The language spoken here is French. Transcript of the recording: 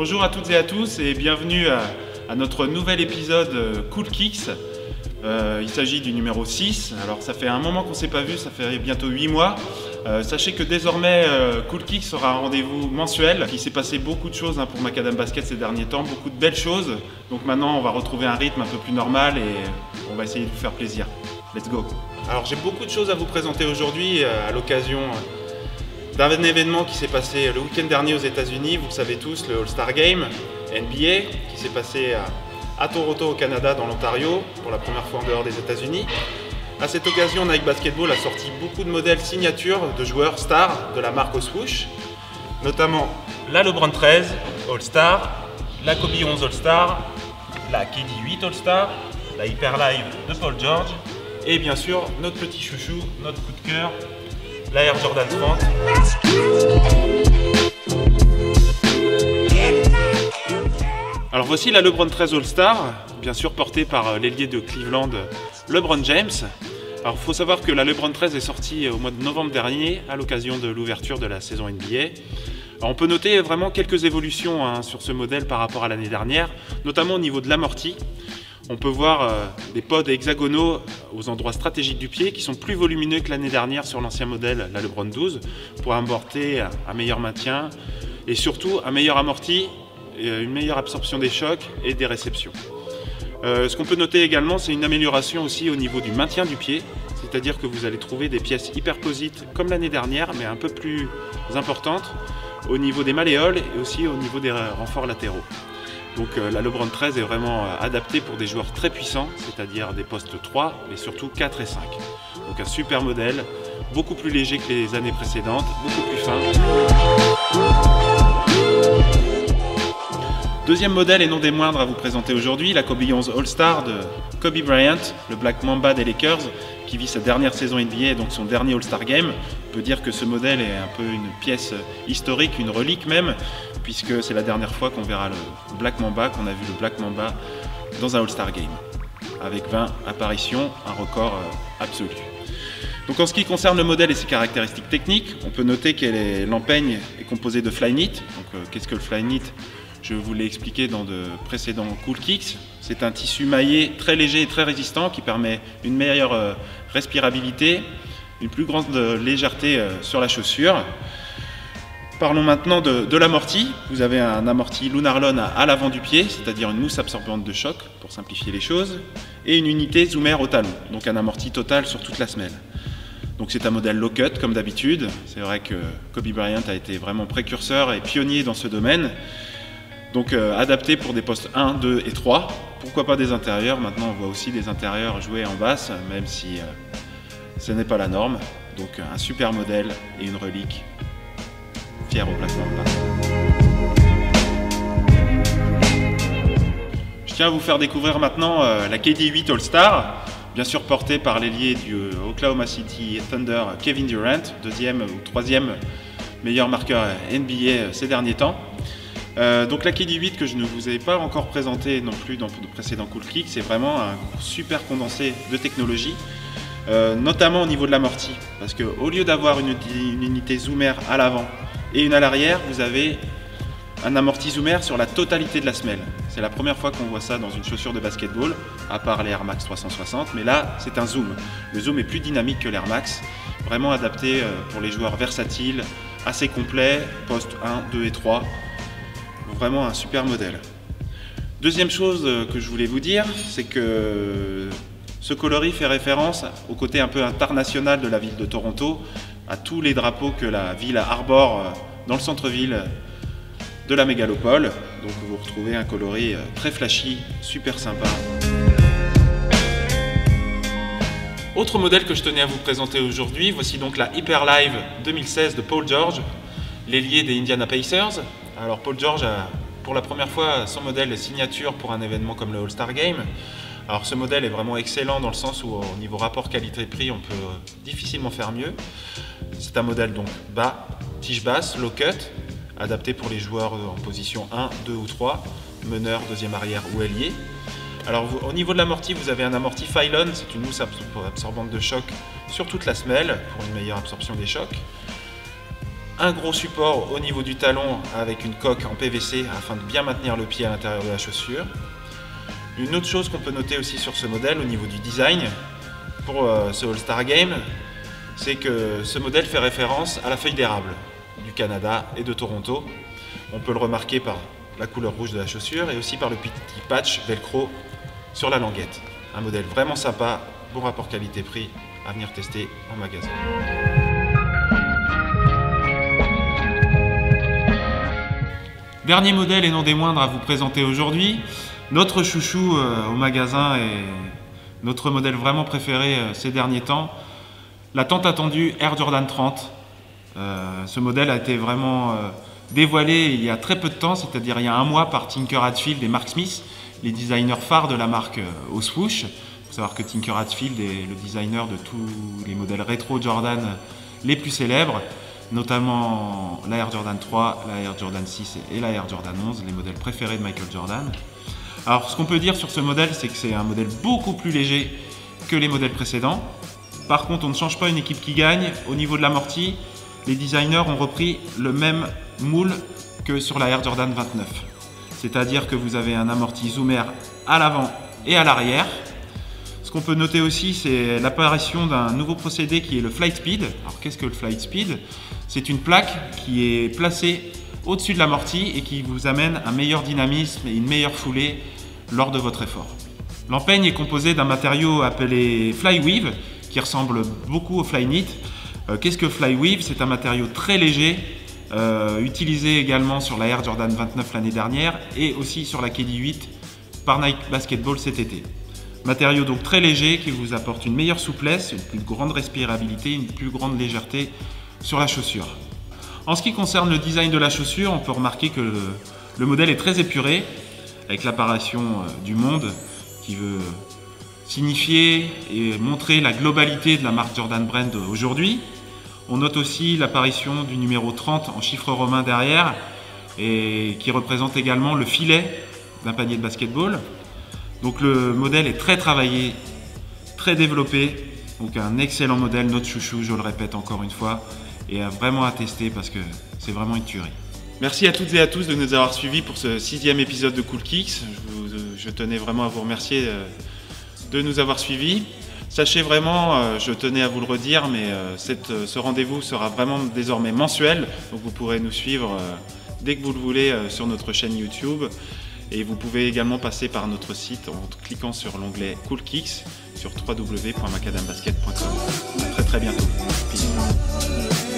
Bonjour à toutes et à tous et bienvenue à notre nouvel épisode Cool Kicks. Il s'agit du numéro 6. Alors ça fait un moment qu'on ne s'est pas vu, ça fait bientôt 8 mois. Sachez que désormais Cool Kicks sera un rendez-vous mensuel. Il s'est passé beaucoup de choses pour Macadam Basket ces derniers temps, beaucoup de belles choses. Donc maintenant on va retrouver un rythme un peu plus normal et on va essayer de vous faire plaisir. Let's go. Alors j'ai beaucoup de choses à vous présenter aujourd'hui à l'occasion d'un événement qui s'est passé le week-end dernier aux États-Unis. Vous le savez tous, le All-Star Game NBA qui s'est passé à Toronto au Canada, dans l'Ontario, pour la première fois en dehors des États-Unis. À cette occasion, Nike Basketball a sorti beaucoup de modèles signatures de joueurs stars de la marque au swoosh, notamment la LeBron 13 All-Star, la Kobe 11 All-Star, la KD 8 All-Star, la Hyper Live de Paul George et bien sûr notre petit chouchou, notre coup de cœur, la Air Jordan 30. Alors voici la LeBron 13 All-Star, bien sûr portée par l'ailier de Cleveland, LeBron James. Alors il faut savoir que la LeBron 13 est sortie au mois de novembre dernier à l'occasion de l'ouverture de la saison NBA. Alors, on peut noter vraiment quelques évolutions sur ce modèle par rapport à l'année dernière, notamment au niveau de l'amorti. On peut voir des pods hexagonaux aux endroits stratégiques du pied qui sont plus volumineux que l'année dernière sur l'ancien modèle, la LeBron 12, pour apporter un meilleur maintien et surtout un meilleur amorti, une meilleure absorption des chocs et des réceptions. Ce qu'on peut noter également, c'est une amélioration aussi au niveau du maintien du pied, c'est-à-dire que vous allez trouver des pièces hyperposites comme l'année dernière, mais un peu plus importantes au niveau des malléoles et aussi au niveau des renforts latéraux. Donc la LeBron 13 est vraiment adaptée pour des joueurs très puissants, c'est-à-dire des postes 3, mais surtout 4 et 5. Donc un super modèle, beaucoup plus léger que les années précédentes, beaucoup plus fin. Deuxième modèle et non des moindres à vous présenter aujourd'hui, la Kobe 11 All-Star de Kobe Bryant, le Black Mamba des Lakers, qui vit sa dernière saison NBA, donc son dernier All-Star Game. On peut dire que ce modèle est un peu une pièce historique, une relique même, puisque c'est la dernière fois qu'on verra le Black Mamba, qu'on a vu le Black Mamba dans un All-Star Game, avec 20 apparitions, un record absolu. Donc en ce qui concerne le modèle et ses caractéristiques techniques, on peut noter que l'empeigne est composée de Flyknit. Donc qu'est-ce que le Flyknit ? Je vous l'ai expliqué dans de précédents Cool Kicks. C'est un tissu maillé très léger et très résistant qui permet une meilleure respirabilité, une plus grande légèreté sur la chaussure. Parlons maintenant de l'amorti. Vous avez un amorti Lunarlon à l'avant du pied, c'est-à-dire une mousse absorbante de choc, pour simplifier les choses, et une unité zoomer au talon, donc un amorti total sur toute la semelle. Donc c'est un modèle low cut comme d'habitude. C'est vrai que Kobe Bryant a été vraiment précurseur et pionnier dans ce domaine. Donc adapté pour des postes 1, 2 et 3. Pourquoi pas des intérieurs? Maintenant on voit aussi des intérieurs jouer en basse, même si ce n'est pas la norme. Donc un super modèle et une relique. Fier au Black Mamba. Je tiens à vous faire découvrir maintenant la KD 8 All-Star, bien sûr portée par l'ailier du Oklahoma City Thunder Kevin Durant, deuxième ou troisième meilleur marqueur NBA ces derniers temps. Donc la KD 8 que je ne vous ai pas encore présenté non plus dans de précédents Cool Kicks, c'est vraiment un super condensé de technologie, notamment au niveau de l'amorti, parce qu'au lieu d'avoir une unité zoomer à l'avant et une à l'arrière, vous avez un amorti zoomer sur la totalité de la semelle. C'est la première fois qu'on voit ça dans une chaussure de basketball, à part les Air Max 360, mais là c'est un zoom. Le zoom est plus dynamique que l'Air Max, vraiment adapté pour les joueurs versatiles, assez complet, poste 1, 2 et 3. Vraiment un super modèle. Deuxième chose que je voulais vous dire, c'est que ce coloris fait référence au côté un peu international de la ville de Toronto, à tous les drapeaux que la ville arbore dans le centre-ville de la mégalopole. Donc vous retrouvez un coloris très flashy, super sympa. Autre modèle que je tenais à vous présenter aujourd'hui, voici donc la Hyper Live 2016 de Paul George, l'ailier des Indiana Pacers. Alors Paul George a pour la première fois son modèle signature pour un événement comme le All-Star Game. Alors ce modèle est vraiment excellent dans le sens où au niveau rapport qualité-prix on peut difficilement faire mieux. C'est un modèle donc bas, tige basse, low cut, adapté pour les joueurs en position 1, 2 ou 3, meneur, deuxième arrière ou ailier. Alors au niveau de l'amorti, vous avez un amorti Phylon, c'est une mousse absorbante de choc sur toute la semelle pour une meilleure absorption des chocs. un gros support au niveau du talon avec une coque en PVC afin de bien maintenir le pied à l'intérieur de la chaussure. Une autre chose qu'on peut noter aussi sur ce modèle au niveau du design pour ce All-Star Game, c'est que ce modèle fait référence à la feuille d'érable du Canada et de Toronto. On peut le remarquer par la couleur rouge de la chaussure et aussi par le petit patch velcro sur la languette. Un modèle vraiment sympa, bon rapport qualité-prix à venir tester en magasin. Dernier modèle et non des moindres à vous présenter aujourd'hui, notre chouchou au magasin et notre modèle vraiment préféré ces derniers temps, la tant attendue Air Jordan 30. Ce modèle a été vraiment dévoilé il y a très peu de temps, c'est-à-dire il y a un mois par Tinker Hatfield et Mark Smith, les designers phares de la marque au swoosh. Il faut savoir que Tinker Hatfield est le designer de tous les modèles rétro Jordan les plus célèbres, notamment la Air Jordan 3, la Air Jordan 6 et la Air Jordan 11, les modèles préférés de Michael Jordan. Alors ce qu'on peut dire sur ce modèle, c'est que c'est un modèle beaucoup plus léger que les modèles précédents. Par contre, on ne change pas une équipe qui gagne. Au niveau de l'amorti, les designers ont repris le même moule que sur la Air Jordan 29. C'est-à-dire que vous avez un amorti Zoom Air à l'avant et à l'arrière. Ce qu'on peut noter aussi, c'est l'apparition d'un nouveau procédé qui est le Flight Speed. Alors qu'est-ce que le Flight Speed? C'est une plaque qui est placée au-dessus de l'amorti et qui vous amène un meilleur dynamisme et une meilleure foulée lors de votre effort. L'empeigne est composée d'un matériau appelé Flyweave qui ressemble beaucoup au Flyknit. Qu'est-ce que Flyweave? C'est un matériau très léger, utilisé également sur la Air Jordan 29 l'année dernière et aussi sur la KD8 par Nike Basketball cet été. Matériau donc très léger qui vous apporte une meilleure souplesse, une plus grande respirabilité, une plus grande légèreté sur la chaussure. En ce qui concerne le design de la chaussure, on peut remarquer que le modèle est très épuré, avec l'apparition du monde qui veut signifier et montrer la globalité de la marque Jordan Brand aujourd'hui. On note aussi l'apparition du numéro 30 en chiffres romains derrière et qui représente également le filet d'un panier de basketball. Donc le modèle est très travaillé, très développé, donc un excellent modèle, notre chouchou, je le répète encore une fois, et vraiment à tester parce que c'est vraiment une tuerie. Merci à toutes et à tous de nous avoir suivis pour ce 6e épisode de Cool Kicks. Je tenais vraiment à vous remercier de nous avoir suivis. Sachez vraiment, je tenais à vous le redire, mais ce rendez-vous sera vraiment désormais mensuel, donc vous pourrez nous suivre dès que vous le voulez sur notre chaîne YouTube. Et vous pouvez également passer par notre site en cliquant sur l'onglet Cool Kicks sur www.macadambasket.com. À très bientôt. Peace.